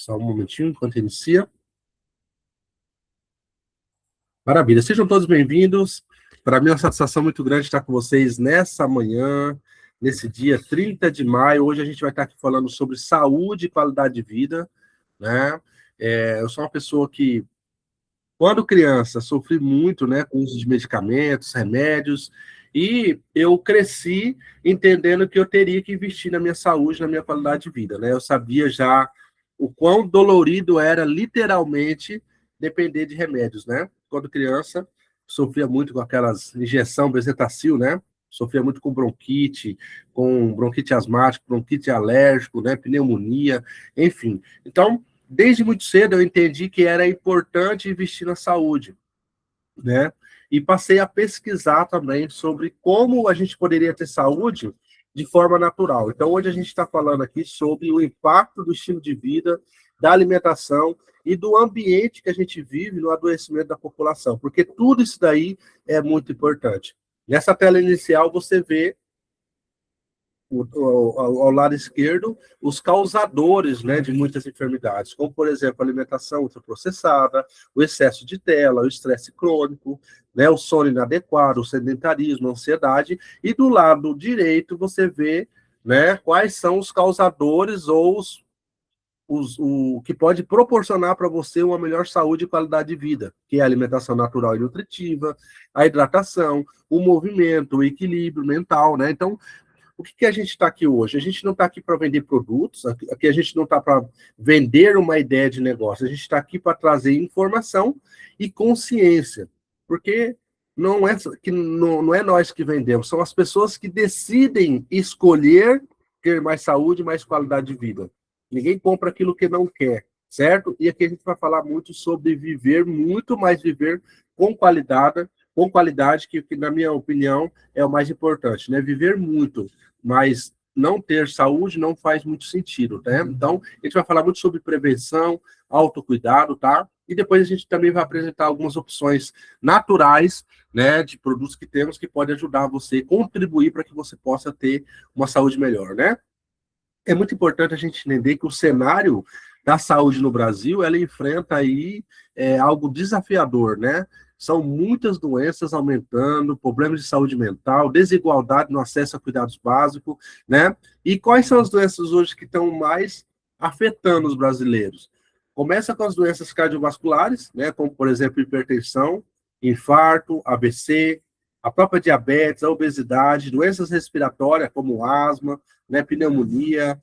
Só um momentinho enquanto inicia. Maravilha, sejam todos bem-vindos. Para mim é uma satisfação muito grande estar com vocês nessa manhã, nesse dia 30 de maio. Hoje a gente vai estar aqui falando sobre saúde e qualidade de vida, né? Eu sou uma pessoa que, quando criança, sofri muito, né, com o uso de medicamentos, remédios, e eu cresci entendendo que eu teria que investir na minha saúde, na minha qualidade de vida, né? Eu sabia já o quão dolorido era, literalmente, depender de remédios, né? Quando criança, sofria muito com aquelas injeção bezetacil, né? Sofria muito com bronquite asmático, bronquite alérgico, né? Pneumonia, enfim. Então, desde muito cedo eu entendi que era importante investir na saúde, né? E passei a pesquisar também sobre como a gente poderia ter saúde de forma natural. Então, hoje a gente está falando aqui sobre o impacto do estilo de vida, da alimentação e do ambiente que a gente vive no adoecimento da população, porque tudo isso daí é muito importante. Nessa tela inicial, você vê ao lado esquerdo, os causadores, né, de muitas enfermidades, como, por exemplo, a alimentação ultraprocessada, o excesso de tela, o estresse crônico, né, o sono inadequado, o sedentarismo, a ansiedade, e do lado direito você vê, né, quais são os causadores ou o que pode proporcionar para você uma melhor saúde e qualidade de vida, que é a alimentação natural e nutritiva, a hidratação, o movimento, o equilíbrio mental, né? Então, o que a gente está aqui hoje? A gente não está aqui para vender produtos, aqui a gente não está para vender uma ideia de negócio, a gente está aqui para trazer informação e consciência, porque não é nós que vendemos, são as pessoas que decidem escolher ter mais saúde e mais qualidade de vida. Ninguém compra aquilo que não quer, certo? E aqui a gente vai falar muito sobre viver, muito mais viver com qualidade, que na minha opinião é o mais importante, né? Viver muito, mas não ter saúde não faz muito sentido, né? Então, a gente vai falar muito sobre prevenção, autocuidado, tá? E depois a gente também vai apresentar algumas opções naturais, né, de produtos que temos que pode ajudar você, contribuir para que você possa ter uma saúde melhor, né? É muito importante a gente entender que o cenário da saúde no Brasil, ela enfrenta aí algo desafiador, né? São muitas doenças aumentando, problemas de saúde mental, desigualdade no acesso a cuidados básicos, né? E quais são as doenças hoje que estão mais afetando os brasileiros? Começa com as doenças cardiovasculares, né? Como, por exemplo, hipertensão, infarto, AVC, a própria diabetes, a obesidade, doenças respiratórias como asma, né, pneumonia,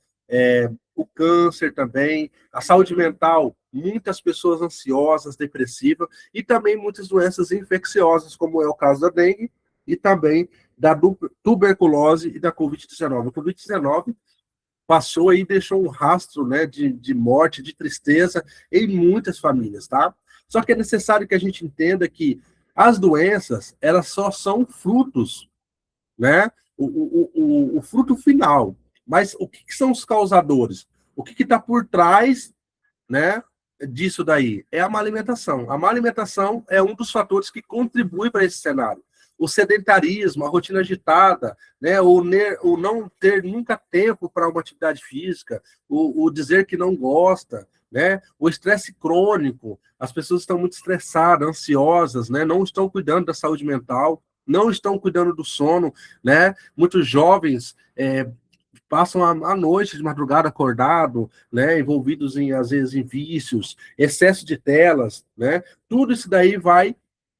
o câncer também, a saúde mental, muitas pessoas ansiosas, depressivas, e também muitas doenças infecciosas, como é o caso da dengue, e também da tuberculose e da Covid-19. A Covid-19 passou aí e deixou um rastro, né, de morte, de tristeza em muitas famílias, tá? Só que é necessário que a gente entenda que as doenças, elas só são frutos, né? O fruto final. Mas o que são os causadores? O que está por trás, né, disso daí? É a má alimentação. A má alimentação é um dos fatores que contribui para esse cenário. O sedentarismo, a rotina agitada, né, o não ter nunca tempo para uma atividade física, o dizer que não gosta, né, o estresse crônico, as pessoas estão muito estressadas, ansiosas, né, não estão cuidando da saúde mental, não estão cuidando do sono, né? Muitos jovens passam a noite de madrugada acordado, né? Envolvidos às vezes em vícios, excesso de telas, né? Tudo isso daí vai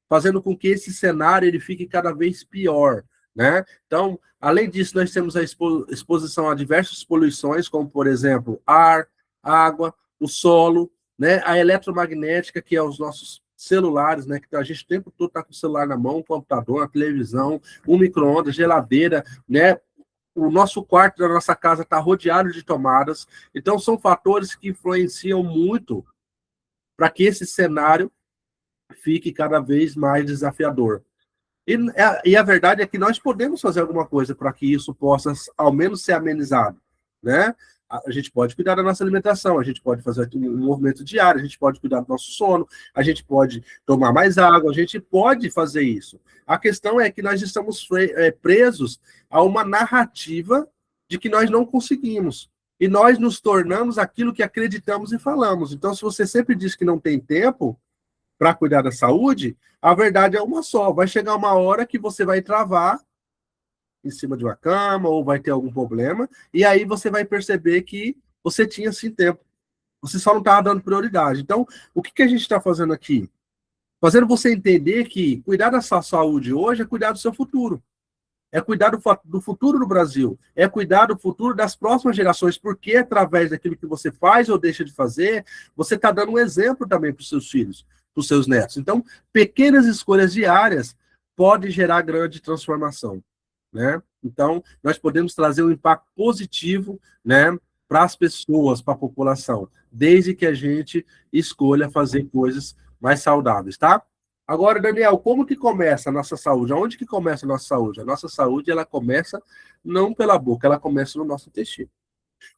fazendo com que esse cenário ele fique cada vez pior, né? Então, além disso, nós temos a exposição a diversas poluições, como por exemplo, ar, água, o solo, né? A eletromagnética, que é os nossos celulares, né? Que a gente o tempo todo está com o celular na mão, um computador, uma televisão, um micro-ondas, geladeira, né? O nosso quarto da nossa casa está rodeado de tomadas. Então, são fatores que influenciam muito para que esse cenário fique cada vez mais desafiador. E a verdade é que nós podemos fazer alguma coisa para que isso possa, ao menos, ser amenizado, né? A gente pode cuidar da nossa alimentação, a gente pode fazer um movimento diário, a gente pode cuidar do nosso sono, a gente pode tomar mais água, a gente pode fazer isso. A questão é que nós estamos presos a uma narrativa de que nós não conseguimos, e nós nos tornamos aquilo que acreditamos e falamos. Então, se você sempre diz que não tem tempo para cuidar da saúde, a verdade é uma só. Vai chegar uma hora que você vai travar em cima de uma cama ou vai ter algum problema, e aí você vai perceber que você tinha sim tempo. Você só não estava dando prioridade. Então, o que a gente está fazendo aqui? Fazendo você entender que cuidar da sua saúde hoje é cuidar do seu futuro. É cuidar do futuro do Brasil. É cuidar do futuro das próximas gerações, porque através daquilo que você faz ou deixa de fazer, você está dando um exemplo também para os seus filhos, para os seus netos. Então, pequenas escolhas diárias podem gerar grande transformação, né? Então, nós podemos trazer um impacto positivo, né, para as pessoas, para a população, desde que a gente escolha fazer coisas mais saudáveis, tá? Agora, Daniel, como que começa a nossa saúde? Aonde que começa a nossa saúde? A nossa saúde, ela começa não pela boca, ela começa no nosso intestino.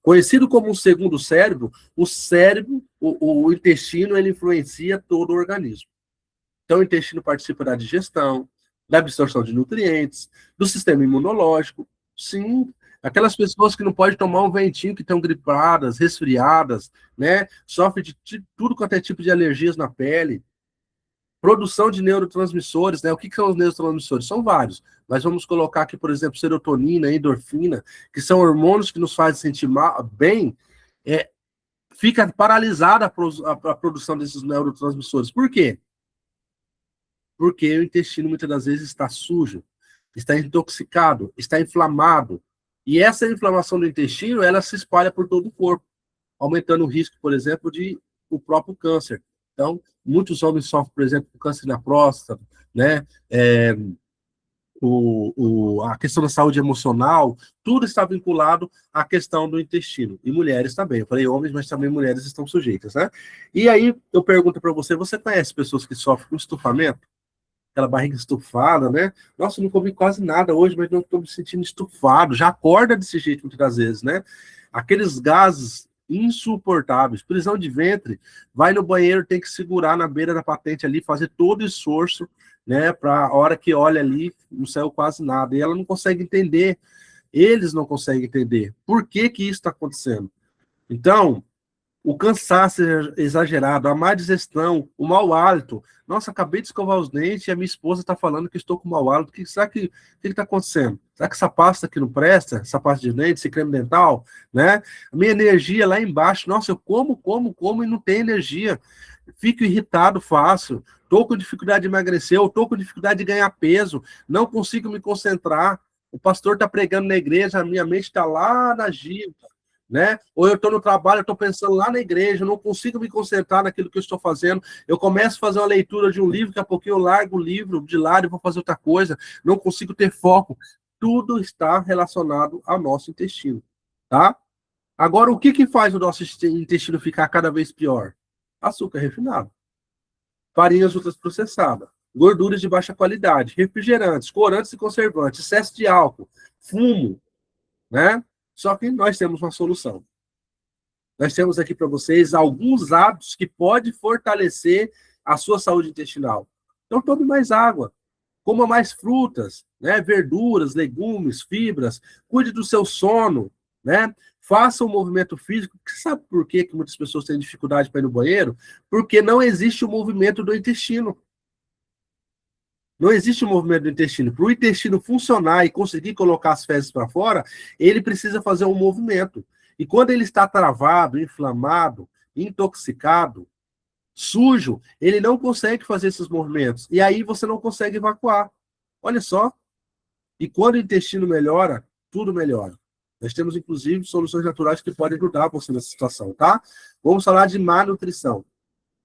Conhecido como um segundo cérebro, o intestino, ele influencia todo o organismo. Então, o intestino participa da digestão, da absorção de nutrientes, do sistema imunológico. Sim, aquelas pessoas que não podem tomar um ventinho, que estão gripadas, resfriadas, né? Sofrem de tudo quanto é tipo de alergias na pele. Produção de neurotransmissores, né? O que são os neurotransmissores? São vários, mas vamos colocar aqui, por exemplo, serotonina, endorfina, que são hormônios que nos fazem sentir bem, fica paralisada a produção desses neurotransmissores. Por quê? Porque o intestino muitas das vezes está sujo, está intoxicado, está inflamado. E essa inflamação do intestino, ela se espalha por todo o corpo, aumentando o risco, por exemplo, de o próprio câncer. Então, muitos homens sofrem, por exemplo, com câncer na próstata, né? A questão da saúde emocional, tudo está vinculado à questão do intestino. E mulheres também. Eu falei homens, mas também mulheres estão sujeitas, né? E aí, eu pergunto para você, você conhece pessoas que sofrem com estufamento? Aquela barriga estufada, né? Nossa, eu não comi quase nada hoje, mas não estou me sentindo estufado. Já acorda desse jeito muitas das vezes, né? Aqueles gases insuportáveis, prisão de ventre, vai no banheiro, tem que segurar na beira da patente ali, fazer todo o esforço, né? Para a hora que olha ali, não saiu quase nada. E ela não consegue entender, eles não conseguem entender por que que isso está acontecendo. Então, o cansaço exagerado, a má digestão, o mau hálito. Nossa, acabei de escovar os dentes e a minha esposa está falando que estou com mau hálito. Será que está acontecendo? Será que essa pasta aqui não presta? Essa pasta de dente, esse creme dental, né? A minha energia lá embaixo. Nossa, eu como e não tenho energia. Fico irritado fácil. Estou com dificuldade de emagrecer, estou com dificuldade de ganhar peso, não consigo me concentrar. O pastor está pregando na igreja, a minha mente está lá na giba, né? Ou eu estou no trabalho, eu estou pensando lá na igreja, eu não consigo me concentrar naquilo que eu estou fazendo, eu começo a fazer uma leitura de um livro, daqui a pouquinho eu largo o livro de lado e vou fazer outra coisa, não consigo ter foco. Tudo está relacionado ao nosso intestino, tá? Agora, o que faz o nosso intestino ficar cada vez pior? Açúcar refinado, farinhas ultraprocessadas, gorduras de baixa qualidade, refrigerantes, corantes e conservantes, excesso de álcool, fumo, né? Só que nós temos uma solução. Nós temos aqui para vocês alguns hábitos que podem fortalecer a sua saúde intestinal. Então, tome mais água, coma mais frutas, né? Verduras, legumes, fibras, cuide do seu sono, né? Faça um movimento físico. Você sabe por que muitas pessoas têm dificuldade para ir no banheiro? Porque não existe o movimento do intestino. Não existe o movimento do intestino. Para o intestino funcionar e conseguir colocar as fezes para fora, ele precisa fazer um movimento. E quando ele está travado, inflamado, intoxicado, sujo, ele não consegue fazer esses movimentos. E aí você não consegue evacuar. Olha só. E quando o intestino melhora, tudo melhora. Nós temos, inclusive, soluções naturais que podem ajudar você nessa situação, tá? Vamos falar de má nutrição.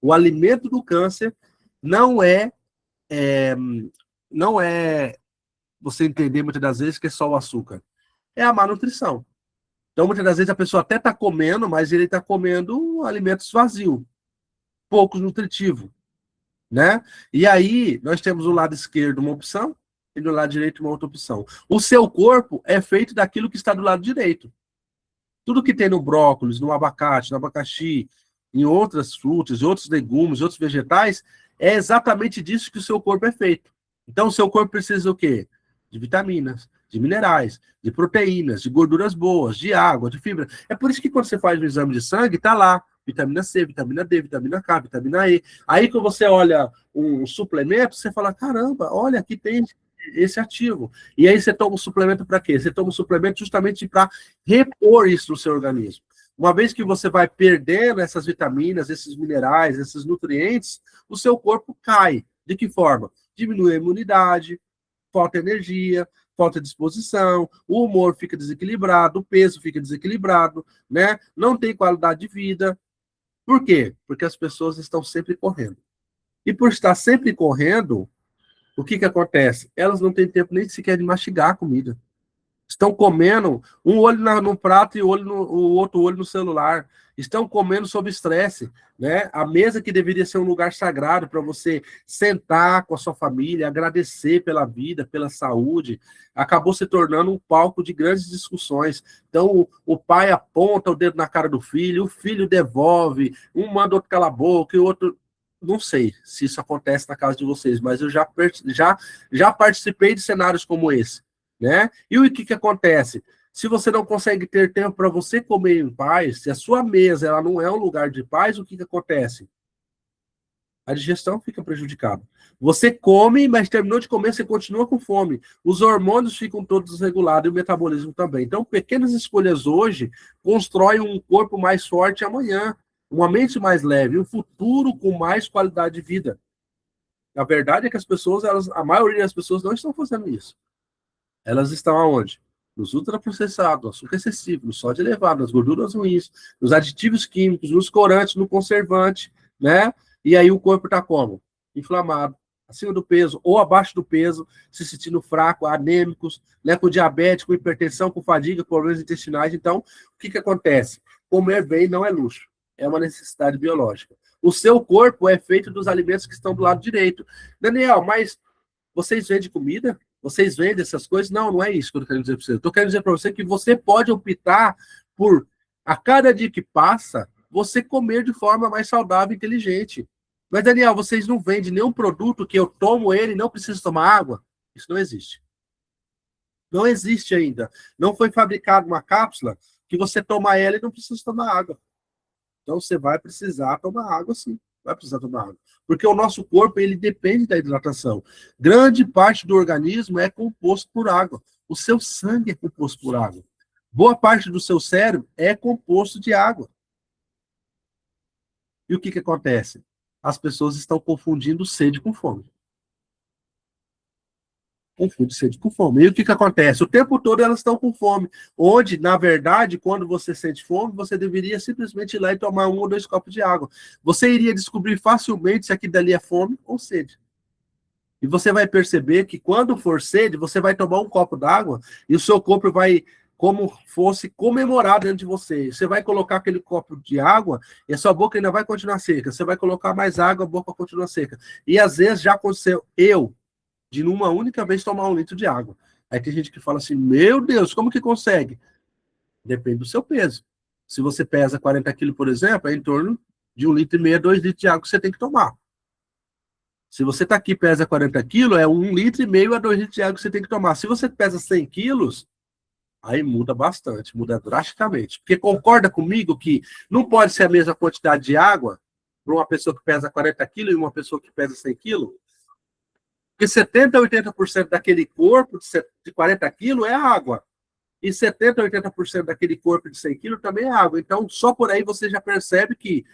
O alimento do câncer não é não é você entender muitas das vezes que é só o açúcar. É a má nutrição. Então, muitas das vezes a pessoa até está comendo, mas ele está comendo alimentos vazios, pouco nutritivo, né? E aí, nós temos do lado esquerdo uma opção e do lado direito uma outra opção. O seu corpo é feito daquilo que está do lado direito. Tudo que tem no brócolis, no abacate, no abacaxi, em outras frutas, em outros legumes, outros vegetais, é exatamente disso que o seu corpo é feito. Então, o seu corpo precisa o quê? De vitaminas. de minerais, de proteínas, de gorduras boas, de água, de fibra. É por isso que quando você faz o exame de sangue, tá lá vitamina C, vitamina D, vitamina K, vitamina E. Aí quando você olha um suplemento, você fala, caramba, olha, aqui tem esse ativo. E aí você toma um suplemento para quê? Você toma um suplemento justamente para repor isso no seu organismo. Uma vez que você vai perdendo essas vitaminas, esses minerais, esses nutrientes, o seu corpo cai. De que forma? Diminui a imunidade, falta energia, falta disposição, o humor fica desequilibrado, o peso fica desequilibrado, né? Não tem qualidade de vida. Por quê? Porque as pessoas estão sempre correndo. E por estar sempre correndo, o que acontece? Elas não têm tempo nem sequer de mastigar a comida. Estão comendo um olho no prato e o outro olho no celular. Estão comendo sob estresse, né? A mesa que deveria ser um lugar sagrado para você sentar com a sua família, agradecer pela vida, pela saúde, acabou se tornando um palco de grandes discussões. Então, o pai aponta o dedo na cara do filho, o filho devolve, um manda outro calar a boca e o outro... Não sei se isso acontece na casa de vocês, mas eu já participei de cenários como esse, né? E o que acontece? Se você não consegue ter tempo para você comer em paz, se a sua mesa ela não é um lugar de paz, o que acontece? A digestão fica prejudicada. Você come, mas terminou de comer, você continua com fome. Os hormônios ficam todos desregulados e o metabolismo também. Então, pequenas escolhas hoje constroem um corpo mais forte amanhã, uma mente mais leve, um futuro com mais qualidade de vida. A verdade é que as pessoas, a maioria das pessoas não estão fazendo isso. Elas estão aonde? Nos ultraprocessados, no açúcar excessivo, no sódio elevado, nas gorduras ruins, nos aditivos químicos, nos corantes, no conservante, né? E aí o corpo está como? Inflamado, acima do peso ou abaixo do peso, se sentindo fraco, anêmicos, né? Com diabetes, com hipertensão, com fadiga, problemas intestinais. Então, o que acontece? Comer bem não é luxo, é uma necessidade biológica. O seu corpo é feito dos alimentos que estão do lado direito. Daniel, mas vocês vendem comida? Vocês vendem essas coisas? Não, não é isso que eu quero dizer para você. Eu estou querendo dizer para você que você pode optar por, a cada dia que passa, você comer de forma mais saudável e inteligente. Mas, Daniel, vocês não vendem nenhum produto que eu tomo ele e não preciso tomar água? Isso não existe. Não existe ainda. Não foi fabricada uma cápsula que você toma ela e não precisa tomar água. Então, você vai precisar tomar água, sim. Vai precisar tomar água. Porque o nosso corpo, ele depende da hidratação. Grande parte do organismo é composto por água. O seu sangue é composto por água. Boa parte do seu cérebro é composto de água. E o que acontece? As pessoas estão confundindo sede com fome. Confunde sede com fome. E o que acontece? O tempo todo elas estão com fome. Onde, na verdade, quando você sente fome, você deveria simplesmente ir lá e tomar 1 ou 2 copos de água. Você iria descobrir facilmente se aquilo dali é fome ou sede. E você vai perceber que quando for sede, você vai tomar um copo d'água e o seu corpo vai, como fosse, comemorar dentro de você. Você vai colocar aquele copo de água e a sua boca ainda vai continuar seca. Você vai colocar mais água, a boca continua seca. E às vezes já aconteceu, de numa única vez tomar 1 litro de água. Aí tem gente que fala assim, meu Deus, como que consegue? Depende do seu peso. Se você pesa 40 quilos, por exemplo, é em torno de 1,5 litro a 2 litros de água que você tem que tomar. Se você está aqui e pesa 40 quilos, é 1,5 litro a 2 litros de água que você tem que tomar. Se você pesa 100 quilos, aí muda bastante, muda drasticamente. Porque concorda comigo que não pode ser a mesma quantidade de água para uma pessoa que pesa 40 quilos e uma pessoa que pesa 100 quilos? Porque 70% a 80% daquele corpo de 40 quilos é água. E 70% a 80% daquele corpo de 100 quilos também é água. Então, só por aí você já percebe que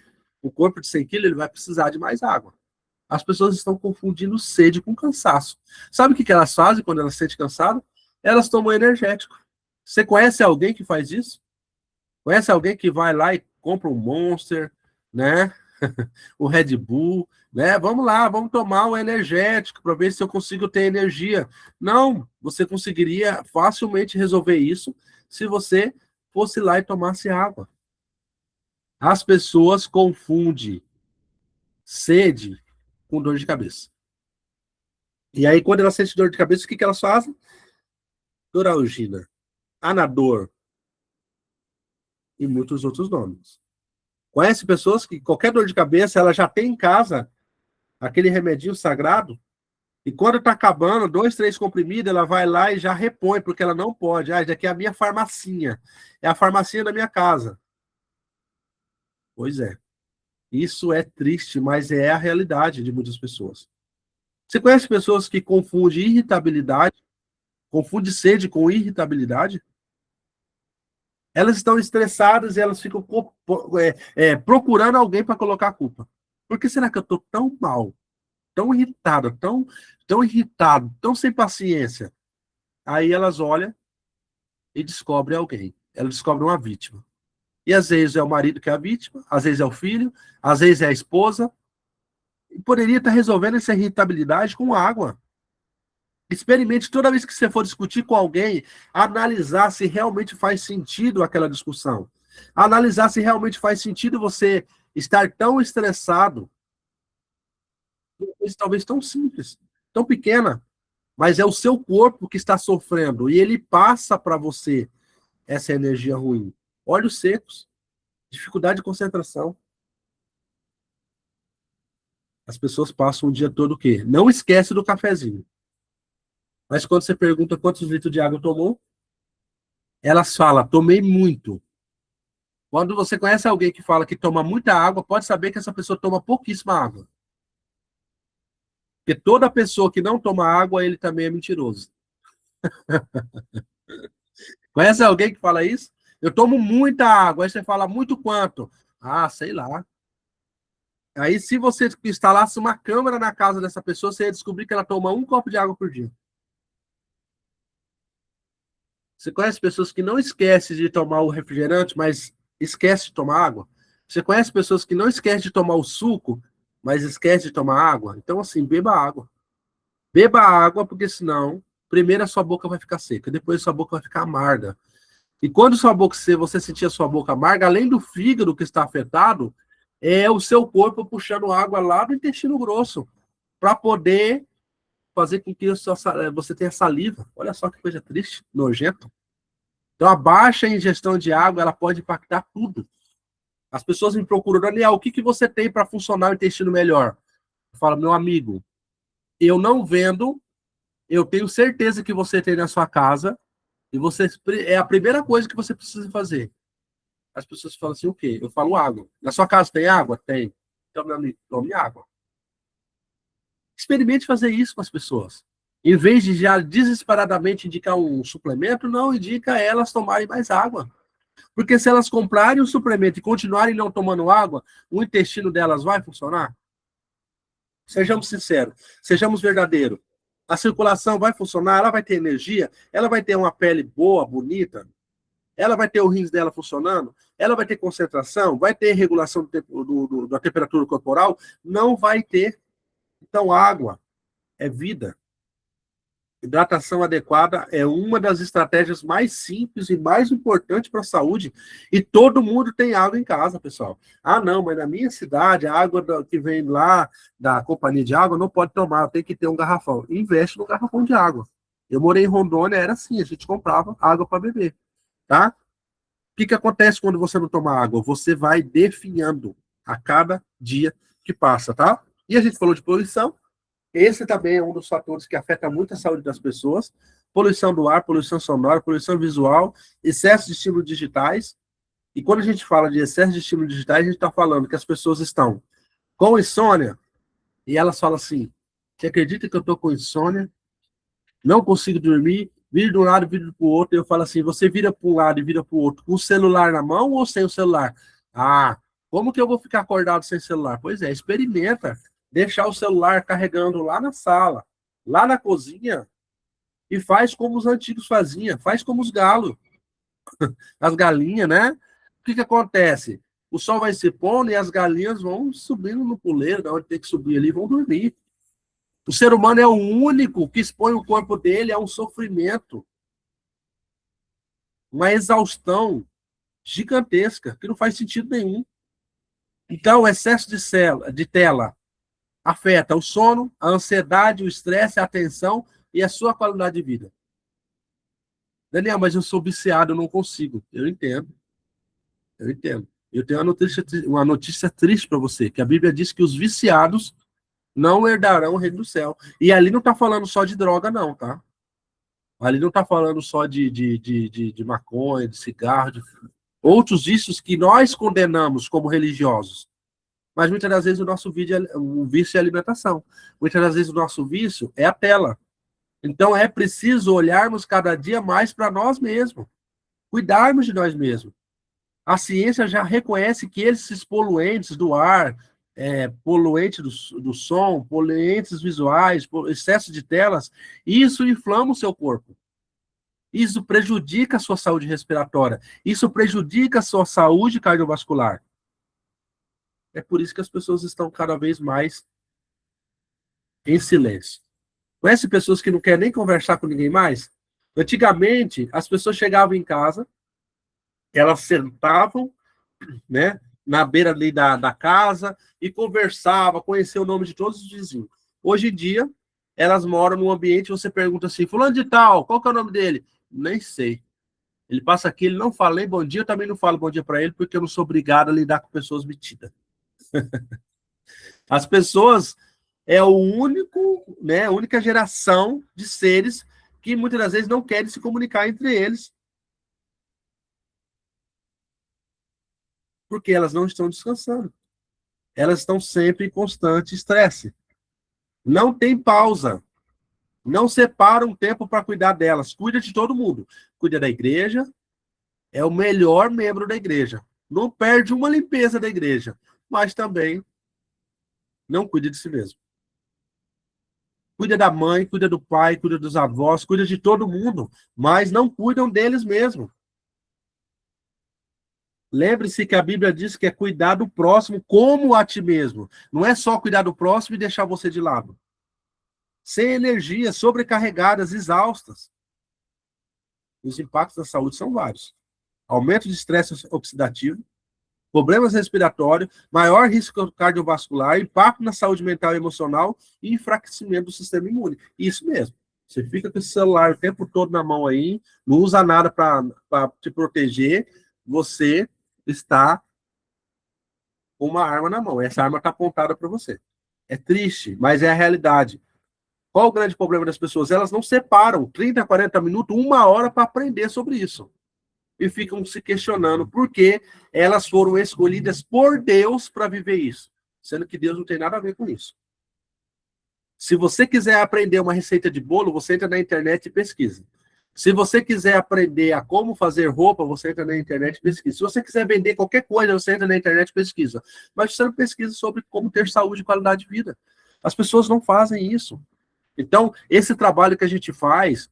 o corpo de 100 quilos ele vai precisar de mais água. As pessoas estão confundindo sede com cansaço. Sabe o que elas fazem quando elas se sentem cansadas? Elas tomam energético. Você conhece alguém que faz isso? Conhece alguém que vai lá e compra um Monster, né? O Red Bull, né? Vamos lá, vamos tomar um energético para ver se eu consigo ter energia. Não, você conseguiria facilmente resolver isso se você fosse lá e tomasse água. As pessoas confundem sede com dor de cabeça. E aí, quando elas sentem dor de cabeça, o que elas fazem? Doralgina, Anador e muitos outros nomes. Conhece pessoas que qualquer dor de cabeça, ela já tem em casa aquele remedinho sagrado E quando tá acabando, 2, 3 comprimidos, ela vai lá e já repõe, porque ela não pode. Ah, isso aqui é a minha farmacinha. É a farmacinha da minha casa. Pois é. Isso é triste, mas é a realidade de muitas pessoas. Você conhece pessoas que confundem irritabilidade, confundem sede com irritabilidade? Elas estão estressadas e elas ficam procurando alguém para colocar a culpa. Por que será que eu estou tão mal, tão irritado, tão irritado, tão sem paciência? Aí elas olham e descobrem alguém. Elas descobrem uma vítima. E às vezes é o marido que é a vítima, às vezes é o filho, às vezes é a esposa. E poderia estar resolvendo essa irritabilidade com água. Experimente toda vez que você for discutir com alguém, analisar se realmente faz sentido aquela discussão. Analisar se realmente faz sentido você estar tão estressado, uma coisa talvez tão simples, tão pequena, mas é o seu corpo que está sofrendo e ele passa para você essa energia ruim. Olhos secos, dificuldade de concentração. As pessoas passam o dia todo o quê? Não esquece do cafezinho. Mas quando você pergunta quantos litros de água tomou, elas falam, tomei muito. Quando você conhece alguém que fala que toma muita água, pode saber que essa pessoa toma pouquíssima água. Porque toda pessoa que não toma água, ele também é mentiroso. Conhece alguém que fala isso? Eu tomo muita água. Aí você fala, muito quanto? Ah, sei lá. Aí, se você instalasse uma câmera na casa dessa pessoa, você ia descobrir que ela toma 1 copo de água por dia. Você conhece pessoas que não esquecem de tomar o refrigerante, mas esquece de tomar água? Você conhece pessoas que não esquecem de tomar o suco, mas esquece de tomar água? Então, assim, beba água. Beba água, porque senão, primeiro a sua boca vai ficar seca, depois a sua boca vai ficar amarga. E quando sua boca, se você sentir a sua boca amarga, além do fígado que está afetado, é o seu corpo puxando água lá do intestino grosso, para poder fazer com que você tenha saliva. Olha só que coisa triste, nojento. Então, a baixa ingestão de água, ela pode impactar tudo. As pessoas me procuram, Daniel, o que, que você tem para funcionar o intestino melhor? Eu falo, meu amigo, eu não vendo, eu tenho certeza que você tem na sua casa, e você é a primeira coisa que você precisa fazer. As pessoas falam assim, o quê? Eu falo água. Na sua casa tem água? Tem. Então, meu amigo, tome água. Experimente fazer isso com as pessoas. Em vez de já desesperadamente indicar um suplemento, não indica elas tomarem mais água. Porque se elas comprarem o suplemento e continuarem não tomando água, o intestino delas vai funcionar? Sejamos sinceros, sejamos verdadeiros. A circulação vai funcionar, ela vai ter energia, ela vai ter uma pele boa, bonita, ela vai ter o rins dela funcionando, ela vai ter concentração, vai ter regulação da temperatura corporal? Não vai ter. Então, água é vida. Hidratação adequada é uma das estratégias mais simples e mais importantes para a saúde. E todo mundo tem água em casa, pessoal. Ah, não, mas na minha cidade, a água que vem lá da companhia de água não pode tomar, tem que ter um garrafão. Investe no garrafão de água. Eu morei em Rondônia, era assim, a gente comprava água para beber, tá? O que, que acontece quando você não toma água? Você vai definhando a cada dia que passa, tá? E a gente falou de poluição. Esse também é um dos fatores que afeta muito a saúde das pessoas. Poluição do ar, poluição sonora, poluição visual, excesso de estímulos digitais. E quando a gente fala de excesso de estímulos digitais, a gente está falando que as pessoas estão com insônia e elas falam assim: você acredita que eu estou com insônia? Não consigo dormir, viro de um lado, viro para o outro. E eu falo assim: você vira para um lado e vira para o outro com o celular na mão ou sem o celular? Ah, como que eu vou ficar acordado sem celular? Pois é, experimenta deixar o celular carregando lá na sala, lá na cozinha, e faz como os antigos faziam, faz como os galos, as galinhas, né? O que que acontece? O sol vai se pondo e as galinhas vão subindo no puleiro, da onde tem que subir ali, e vão dormir. O ser humano é o único que expõe o corpo dele a um sofrimento, uma exaustão gigantesca, que não faz sentido nenhum. Então, o excesso de tela afeta o sono, a ansiedade, o estresse, a atenção e a sua qualidade de vida. Daniel, mas eu sou viciado, eu não consigo. Eu entendo, eu entendo. Eu tenho uma notícia triste para você, que a Bíblia diz que os viciados não herdarão o reino do céu. E ali não está falando só de droga, não, tá? Ali não está falando só de maconha, de cigarro, de outros vícios que nós condenamos como religiosos. Mas muitas das vezes o vício é a alimentação. Muitas das vezes o nosso vício é a tela. Então é preciso olharmos cada dia mais para nós mesmos, cuidarmos de nós mesmos. A ciência já reconhece que esses poluentes do ar, poluentes do som, poluentes visuais, excesso de telas, isso inflama o seu corpo. Isso prejudica a sua saúde respiratória. Isso prejudica a sua saúde cardiovascular. É por isso que as pessoas estão cada vez mais em silêncio. Conhece pessoas que não querem nem conversar com ninguém mais? Antigamente, as pessoas chegavam em casa, elas sentavam, né, na beira ali da casa e conversavam, conheciam o nome de todos os vizinhos. Hoje em dia, elas moram num ambiente, você pergunta assim, fulano de tal, qual que é o nome dele? Nem sei. Ele passa aqui, ele não fala nem bom dia, eu também não falo bom dia para ele, porque eu não sou obrigado a lidar com pessoas metidas. As pessoas é o único, né, a única geração de seres que muitas das vezes não querem se comunicar entre eles. Porque elas não estão descansando. Elas estão sempre em constante estresse. Não tem pausa. Não separa um tempo para cuidar delas. Cuida de todo mundo. Cuida da igreja. É o melhor membro da igreja. Não perde uma limpeza da igreja. Mas também não cuida de si mesmo. Cuida da mãe, cuida do pai, cuida dos avós, cuida de todo mundo. Mas não cuidam deles mesmos. Lembre-se que a Bíblia diz que é cuidar do próximo como a ti mesmo. Não é só cuidar do próximo e deixar você de lado. Sem energia, sobrecarregadas, exaustas. Os impactos da saúde são vários. Aumento de estresse oxidativo, problemas respiratórios, maior risco cardiovascular, impacto na saúde mental e emocional e enfraquecimento do sistema imune. Isso mesmo. Você fica com esse celular o tempo todo na mão aí, não usa nada para te proteger, você está com uma arma na mão. Essa arma está apontada para você. É triste, mas é a realidade. Qual o grande problema das pessoas? Elas não separam 30, 40 minutos, uma hora para aprender sobre isso. E ficam se questionando por que elas foram escolhidas por Deus para viver isso. Sendo que Deus não tem nada a ver com isso. Se você quiser aprender uma receita de bolo, você entra na internet e pesquisa. Se você quiser aprender a como fazer roupa, você entra na internet e pesquisa. Se você quiser vender qualquer coisa, você entra na internet e pesquisa. Mas você não pesquisa sobre como ter saúde e qualidade de vida. As pessoas não fazem isso. Então, esse trabalho que a gente faz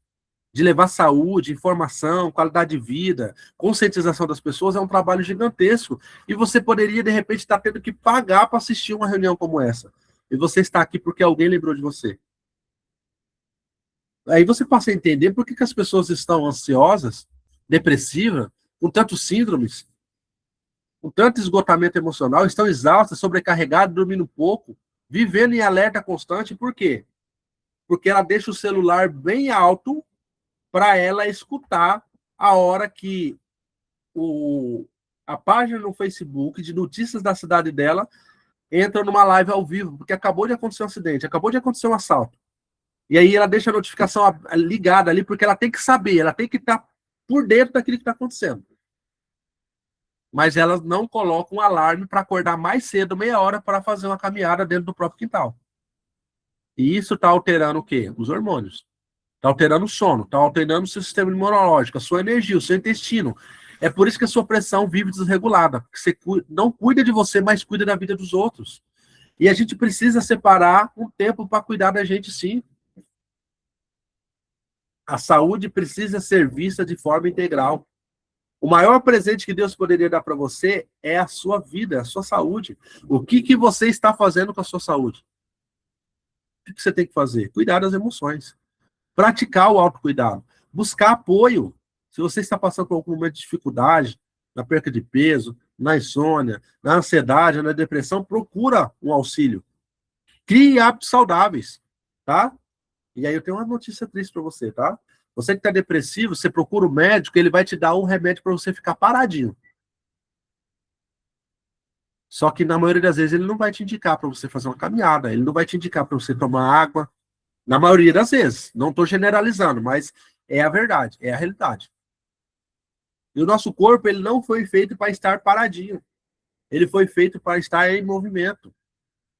de levar saúde, informação, qualidade de vida, conscientização das pessoas é um trabalho gigantesco. E você poderia, de repente, estar tendo que pagar para assistir uma reunião como essa. E você está aqui porque alguém lembrou de você. Aí você passa a entender por que as pessoas estão ansiosas, depressivas, com tantos síndromes, com tanto esgotamento emocional, estão exaustas, sobrecarregadas, dormindo pouco, vivendo em alerta constante. Por quê? Porque ela deixa o celular bem alto para ela escutar a hora que a página no Facebook de notícias da cidade dela entra numa live ao vivo, porque acabou de acontecer um acidente, acabou de acontecer um assalto. E aí ela deixa a notificação ligada ali, porque ela tem que saber, ela tem que estar por dentro daquilo que está acontecendo. Mas elas não colocam um alarme para acordar mais cedo, meia hora, para fazer uma caminhada dentro do próprio quintal. E isso está alterando o quê? Os hormônios. Está alterando o sono, está alterando o seu sistema imunológico, a sua energia, o seu intestino. É por isso que a sua pressão vive desregulada. Você não cuida de você, mas cuida da vida dos outros. E a gente precisa separar um tempo para cuidar da gente, sim. A saúde precisa ser vista de forma integral. O maior presente que Deus poderia dar para você é a sua vida, a sua saúde. O que você está fazendo com a sua saúde? O que você tem que fazer? Cuidar das emoções. Praticar o autocuidado. Buscar apoio. Se você está passando por algum momento de dificuldade, na perca de peso, na insônia, na ansiedade, na depressão, procura um auxílio. Crie hábitos saudáveis, tá? E aí eu tenho uma notícia triste para você, tá? Você que está depressivo, você procura o médico, ele vai te dar um remédio para você ficar paradinho. Só que na maioria das vezes ele não vai te indicar para você fazer uma caminhada, ele não vai te indicar para você tomar água. Na maioria das vezes. Não estou generalizando, mas é a verdade, é a realidade. E o nosso corpo, ele não foi feito para estar paradinho. Ele foi feito para estar em movimento.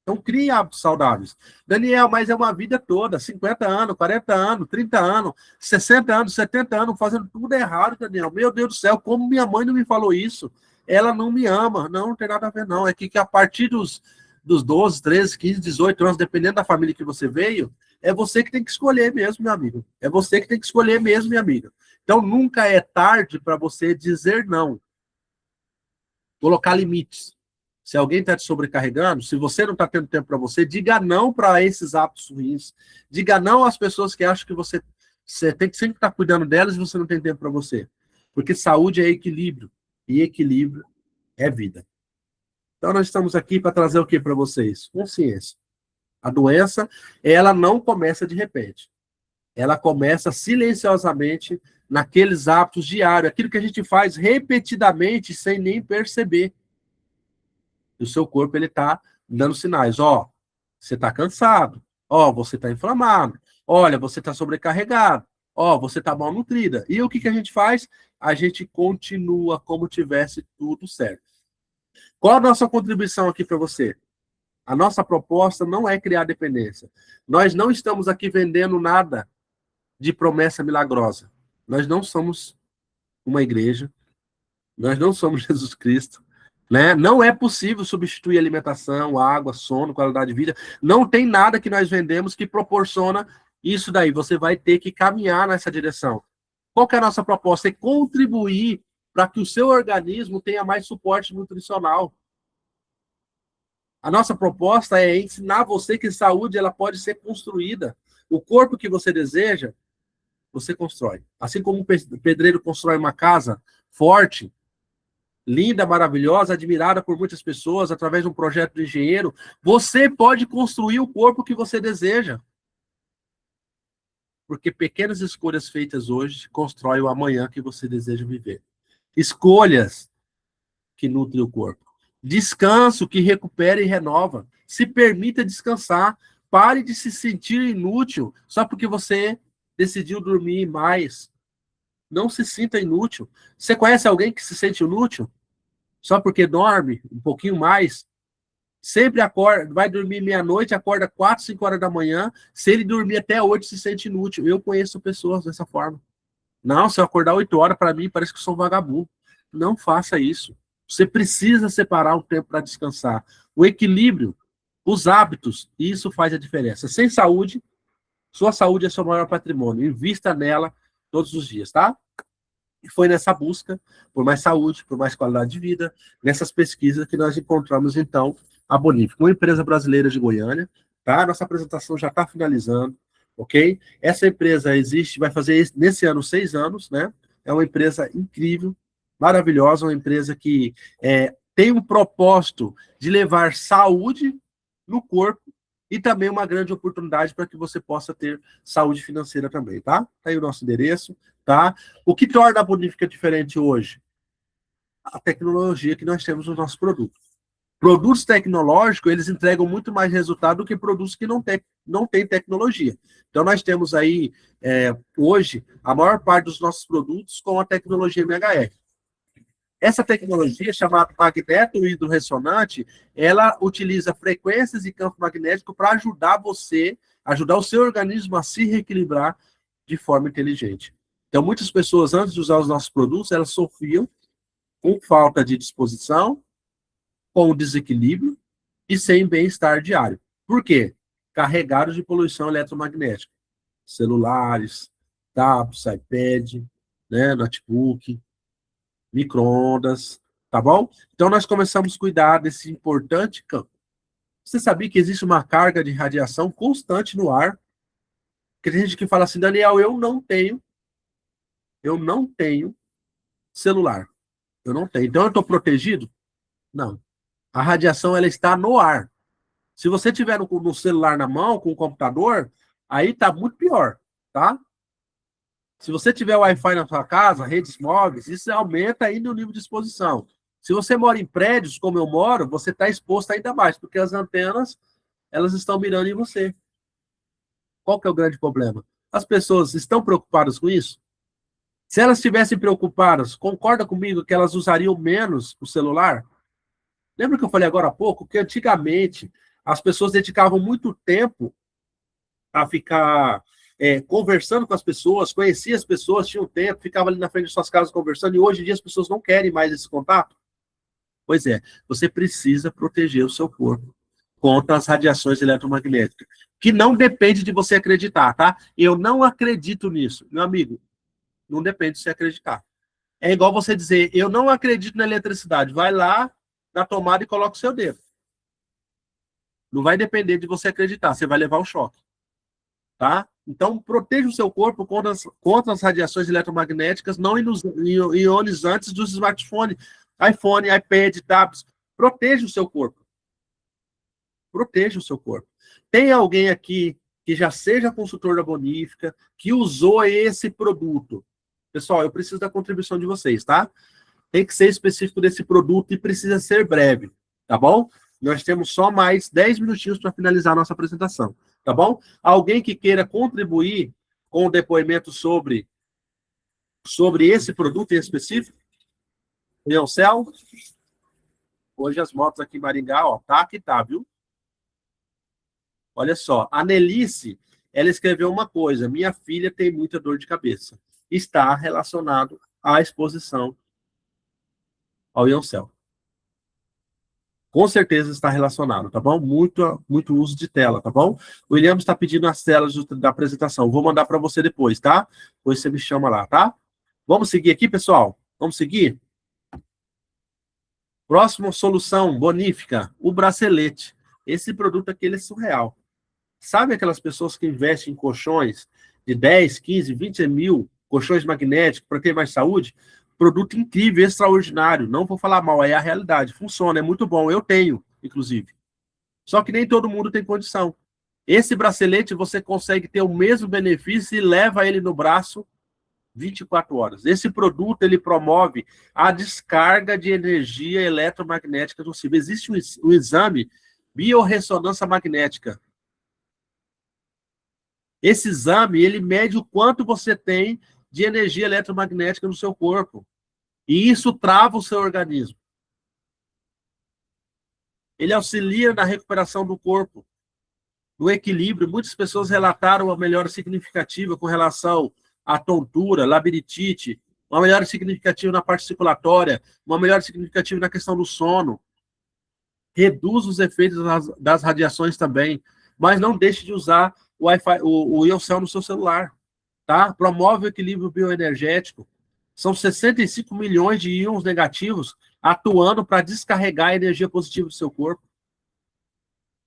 Então, crie hábitos saudáveis. Daniel, mas é uma vida toda, 50 anos, 40 anos, 30 anos, 60 anos, 70 anos, fazendo tudo errado, Daniel. Meu Deus do céu, como minha mãe não me falou isso? Ela não me ama. Não, não tem nada a ver, não. É que a partir dos 12, 13, 15, 18 anos, dependendo da família que você veio, é você que tem que escolher mesmo, meu amigo. É você que tem que escolher mesmo, minha amiga. Então, nunca é tarde para você dizer não. Colocar limites. Se alguém está te sobrecarregando, se você não está tendo tempo para você, diga não para esses hábitos ruins. Diga não às pessoas que acham que você tem que sempre estar cuidando delas e você não tem tempo para você. Porque saúde é equilíbrio. E equilíbrio é vida. Então, nós estamos aqui para trazer o que para vocês? Consciência. A doença, ela não começa de repente. Ela começa silenciosamente naqueles hábitos diários, aquilo que a gente faz repetidamente sem nem perceber. E o seu corpo, ele está dando sinais. Ó, você está cansado. Ó, você está inflamado. Olha, você está sobrecarregado. Ó, você está mal nutrida. E o que a gente faz? A gente continua como tivesse tudo certo. Qual a nossa contribuição aqui para você? A nossa proposta não é criar dependência. Nós não estamos aqui vendendo nada de promessa milagrosa. Nós não somos uma igreja. Nós não somos Jesus Cristo. Né? Não é possível substituir alimentação, água, sono, qualidade de vida. Não tem nada que nós vendemos que proporciona isso daí. Você vai ter que caminhar nessa direção. Qual que é a nossa proposta? É contribuir para que o seu organismo tenha mais suporte nutricional. A nossa proposta é ensinar você que saúde ela pode ser construída. O corpo que você deseja, você constrói. Assim como o pedreiro constrói uma casa forte, linda, maravilhosa, admirada por muitas pessoas, através de um projeto de engenheiro, você pode construir o corpo que você deseja. Porque pequenas escolhas feitas hoje constroem o amanhã que você deseja viver. Escolhas que nutrem o corpo. Descanso que recupera e renova. Se permita descansar. Pare de se sentir inútil só porque você decidiu dormir mais. Não se sinta inútil. Você conhece alguém que se sente inútil? Só porque dorme um pouquinho mais? Sempre acorda, vai dormir meia-noite, acorda 4, 5 horas da manhã. Se ele dormir até 8, se sente inútil. Eu conheço pessoas dessa forma. Não, se eu acordar 8 horas, para mim, parece que eu sou um vagabundo. Não faça isso. Você precisa separar um tempo para descansar. O equilíbrio, os hábitos, isso faz a diferença. Sem saúde, sua saúde é seu maior patrimônio. Invista nela todos os dias, tá? E foi nessa busca por mais saúde, por mais qualidade de vida, nessas pesquisas que nós encontramos, então, a Bonifica, uma empresa brasileira de Goiânia, tá? Nossa apresentação já está finalizando, ok? Essa empresa existe, vai fazer nesse ano 6 anos, né? É uma empresa incrível, maravilhosa, uma empresa que tem um propósito de levar saúde no corpo e também uma grande oportunidade para que você possa ter saúde financeira também, tá? Tá aí o nosso endereço, tá? O que torna a Bonifica diferente hoje? A tecnologia que nós temos nos nossos produtos. Produtos tecnológicos, eles entregam muito mais resultado do que produtos que não têm tecnologia. Então, nós temos aí, hoje, a maior parte dos nossos produtos com a tecnologia MHR. Essa tecnologia, chamada magneto hidrorressonante, ela utiliza frequências e campo magnético para ajudar o seu organismo a se reequilibrar de forma inteligente. Então, muitas pessoas, antes de usar os nossos produtos, elas sofriam com falta de disposição, com desequilíbrio e sem bem-estar diário. Por quê? Carregados de poluição eletromagnética. Celulares, tablets, iPad, né, notebook, micro-ondas, tá bom? Então, nós começamos a cuidar desse importante campo. Você sabia que existe uma carga de radiação constante no ar? Que tem gente que fala assim, Daniel, eu não tenho celular. Eu não tenho. Então, eu estou protegido? Não. A radiação, ela está no ar. Se você tiver no celular na mão, com o computador, aí tá muito pior, tá? Se você tiver Wi-Fi na sua casa, redes móveis, isso aumenta ainda o nível de exposição. Se você mora em prédios, como eu moro, você está exposto ainda mais, porque as antenas, elas estão mirando em você. Qual que é o grande problema? As pessoas estão preocupadas com isso? Se elas estivessem preocupadas, concorda comigo que elas usariam menos o celular? Lembra que eu falei agora há pouco que antigamente as pessoas dedicavam muito tempo a ficar conversando com as pessoas, conhecia as pessoas, tinham tempo, ficava ali na frente de suas casas conversando, e hoje em dia as pessoas não querem mais esse contato? Pois é, você precisa proteger o seu corpo contra as radiações eletromagnéticas, que não depende de você acreditar, tá? Eu não acredito nisso. Meu amigo, não depende de você acreditar. É igual você dizer, eu não acredito na eletricidade. Vai lá na tomada e coloca o seu dedo. Não vai depender de você acreditar, você vai levar o choque. Tá? Então, proteja o seu corpo contra as radiações eletromagnéticas não ionizantes dos smartphones, iPhone, iPad, tablets. Proteja o seu corpo. Proteja o seu corpo. Tem alguém aqui que já seja consultor da Bonífica, que usou esse produto? Pessoal, eu preciso da contribuição de vocês, tá? Tem que ser específico desse produto e precisa ser breve, tá bom? Nós temos só mais 10 minutinhos para finalizar a nossa apresentação, tá bom? Alguém que queira contribuir com o depoimento sobre esse produto em específico? Leoncel? Hoje as motos aqui em Maringá, ó, tá que tá, viu? Olha só, a Nelice, ela escreveu uma coisa, minha filha tem muita dor de cabeça. Está relacionado à exposição ao Ioncel. Com certeza está relacionado, tá bom? Muito uso de tela, tá bom? O William está pedindo as telas da apresentação. Vou mandar para você depois, tá? Depois você me chama lá, tá? Vamos seguir aqui, pessoal? Vamos seguir? Próxima solução, Bonífica, o bracelete. Esse produto aqui, ele é surreal. Sabe aquelas pessoas que investem em colchões de 10, 15, 20 mil, colchões magnéticos para ter mais saúde? Produto incrível, extraordinário. Não vou falar mal, é a realidade. Funciona, é muito bom. Eu tenho, inclusive. Só que nem todo mundo tem condição. Esse bracelete você consegue ter o mesmo benefício e leva ele no braço 24 horas. Esse produto ele promove a descarga de energia eletromagnética do cérebro. Existe um exame biorressonância magnética. Esse exame ele mede o quanto você tem de energia eletromagnética no seu corpo. E isso trava o seu organismo. Ele auxilia na recuperação do corpo, no equilíbrio. Muitas pessoas relataram uma melhora significativa com relação à tontura, labirintite, uma melhora significativa na parte circulatória, uma melhora significativa na questão do sono. Reduz os efeitos das radiações também, mas não deixe de usar o Wi-Fi, o Ioncel no seu celular, tá? Promove o equilíbrio bioenergético. São 65 milhões de íons negativos atuando para descarregar a energia positiva do seu corpo.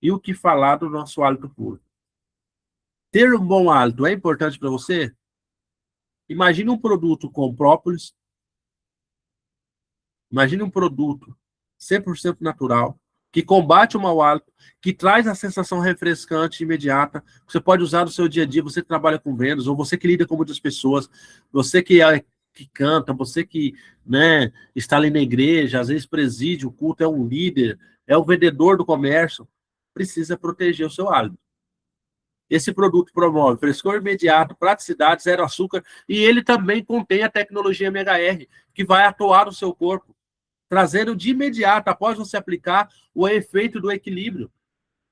E o que falar do nosso hálito puro? Ter um bom hálito é importante para você? Imagine um produto com própolis. Imagine um produto 100% natural, que combate o mau hálito, que traz a sensação refrescante imediata. Você pode usar no seu dia a dia, você que trabalha com vendas, ou você que lida com muitas pessoas, você que canta, você que, né, está ali na igreja, às vezes preside o culto, é um líder, é o vendedor do comércio, precisa proteger o seu hálito. Esse produto promove frescor imediato, praticidade, zero açúcar, e ele também contém a tecnologia MHR, que vai atuar no seu corpo, trazendo de imediato, após você aplicar, o efeito do equilíbrio.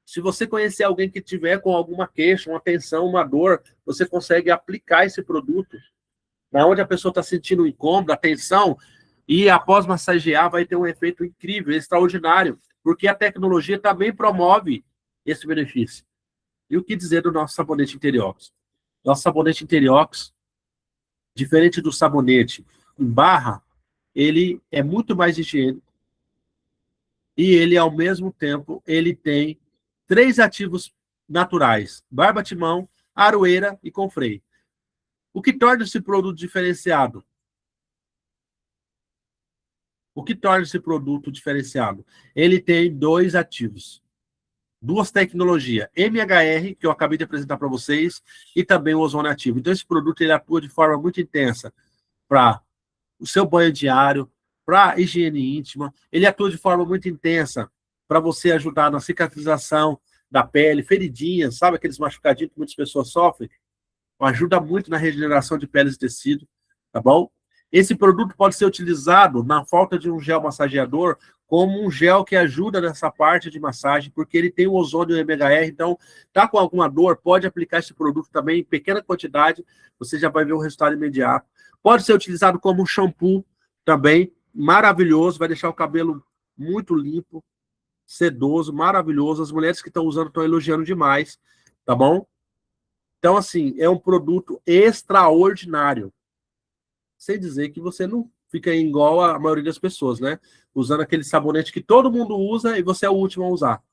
Se você conhecer alguém que tiver com alguma queixa, uma tensão, uma dor, você consegue aplicar esse produto, na onde a pessoa está sentindo um incômodo, a tensão, e após massagear vai ter um efeito incrível, extraordinário, porque a tecnologia também promove esse benefício. E o que dizer do nosso sabonete Interiox? Nosso sabonete Interiox, diferente do sabonete em barra, ele é muito mais higiênico e ele, ao mesmo tempo, ele tem 3 ativos naturais: barbatimão, aroeira e confrei. O que torna esse produto diferenciado? O que torna esse produto diferenciado? Ele tem 2 ativos. 2 tecnologias, MHR, que eu acabei de apresentar para vocês, e também o ozônio ativo. Então, esse produto ele atua de forma muito intensa para o seu banho diário, para higiene íntima, ele atua de forma muito intensa para você ajudar na cicatrização da pele, feridinhas, sabe aqueles machucadinhos que muitas pessoas sofrem? Ajuda muito na regeneração de peles e tecido, tá bom? Esse produto pode ser utilizado na falta de um gel massageador como um gel que ajuda nessa parte de massagem, porque ele tem o ozônio e o MHR, então tá com alguma dor, pode aplicar esse produto também em pequena quantidade, você já vai ver um resultado imediato. Pode ser utilizado como um shampoo também, maravilhoso, vai deixar o cabelo muito limpo, sedoso, maravilhoso. As mulheres que estão usando estão elogiando demais, tá bom? Então, assim, é um produto extraordinário. Sem dizer que você não fica igual a maioria das pessoas, né? Usando aquele sabonete que todo mundo usa e você é o último a usar.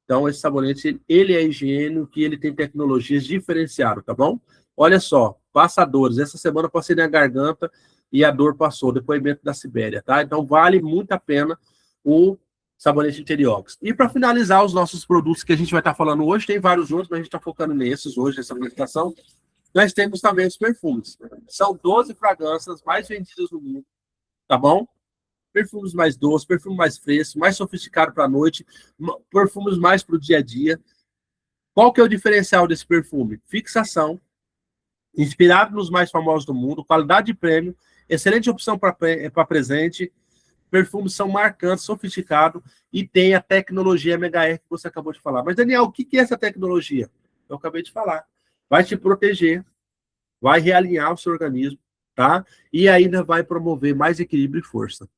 Então, esse sabonete, ele é higiênico e ele tem tecnologias diferenciadas, tá bom? Olha só, passadores. Essa semana eu passei na garganta e a dor passou, depoimento da Sibéria, tá? Então, vale muito a pena o sabonete Interiox. E para finalizar os nossos produtos que a gente vai estar falando hoje, tem vários outros, mas a gente está focando nesses hoje, nessa apresentação. Nós temos também os perfumes. São 12 fragrâncias mais vendidas no mundo, tá bom? Perfumes mais doces, perfume mais fresco, mais sofisticado para a noite, perfumes mais para o dia a dia. Qual que é o diferencial desse perfume? Fixação, inspirado nos mais famosos do mundo, qualidade de prêmio, excelente opção para presente, perfumes são marcantes, sofisticados e tem a tecnologia MHR que você acabou de falar. Mas, Daniel, o que é essa tecnologia? Eu acabei de falar. Vai te proteger, vai realinhar o seu organismo, tá? E ainda vai promover mais equilíbrio e força.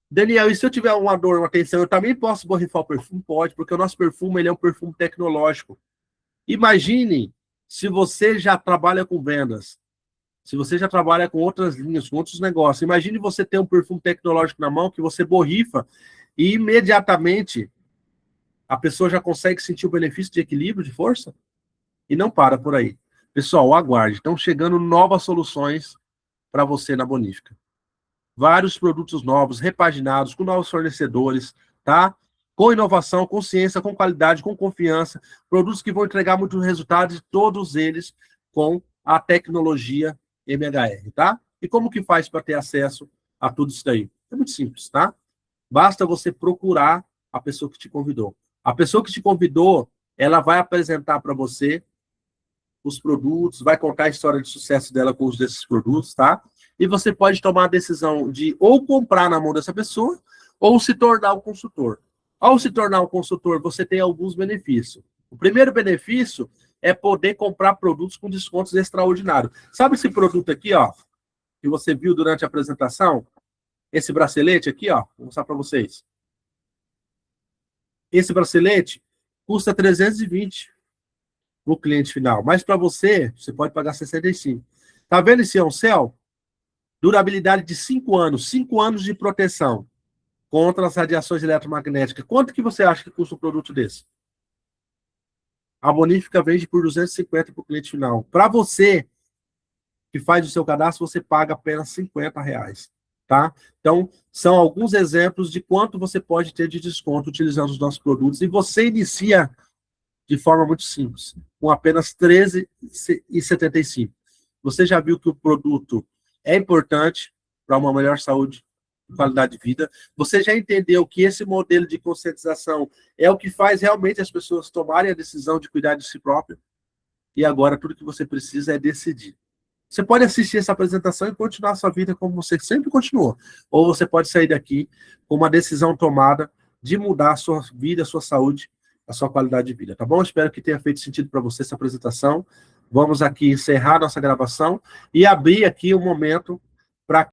Daniel, e se eu tiver uma dor, uma tensão, eu também posso borrifar o perfume? Pode, porque o nosso perfume ele é um perfume tecnológico. Imagine se você já trabalha com vendas, se você já trabalha com outras linhas, com outros negócios. Imagine você ter um perfume tecnológico na mão que você borrifa e imediatamente a pessoa já consegue sentir o benefício de equilíbrio, de força. E não para por aí. Pessoal, aguarde. Estão chegando novas soluções para você na Bonífica. Vários produtos novos, repaginados, com novos fornecedores, tá? Com inovação, com ciência, com qualidade, com confiança. Produtos que vão entregar muitos resultados, e todos eles com a tecnologia MHR, tá? E como que faz para ter acesso a tudo isso daí? É muito simples, tá? Basta você procurar a pessoa que te convidou. A pessoa que te convidou, ela vai apresentar para você os produtos, vai contar a história de sucesso dela com os desses produtos, tá? E você pode tomar a decisão de ou comprar na mão dessa pessoa ou se tornar um consultor. Ao se tornar um consultor, você tem alguns benefícios. O primeiro benefício é poder comprar produtos com descontos extraordinários. Sabe esse produto aqui, ó, que você viu durante a apresentação? Esse bracelete aqui, ó, vou mostrar para vocês. Esse bracelete custa 320 no cliente final, mas para você, você pode pagar 65. Tá vendo esse Oncel? Durabilidade de 5 anos, 5 anos de proteção contra as radiações eletromagnéticas. Quanto que você acha que custa um produto desse? A Bonífica vende por 250 para o cliente final. Para você que faz o seu cadastro, você paga apenas R$50, tá? Então, são alguns exemplos de quanto você pode ter de desconto utilizando os nossos produtos. E você inicia de forma muito simples, com apenas R$13,75. Você já viu que o produto é importante para uma melhor saúde e qualidade de vida. Você já entendeu que esse modelo de conscientização é o que faz realmente as pessoas tomarem a decisão de cuidar de si próprio. E agora tudo que você precisa é decidir. Você pode assistir essa apresentação e continuar a sua vida como você sempre continuou. Ou você pode sair daqui com uma decisão tomada de mudar a sua vida, a sua saúde, a sua qualidade de vida, tá bom? Espero que tenha feito sentido para você essa apresentação. Vamos aqui encerrar nossa gravação e abrir aqui um momento para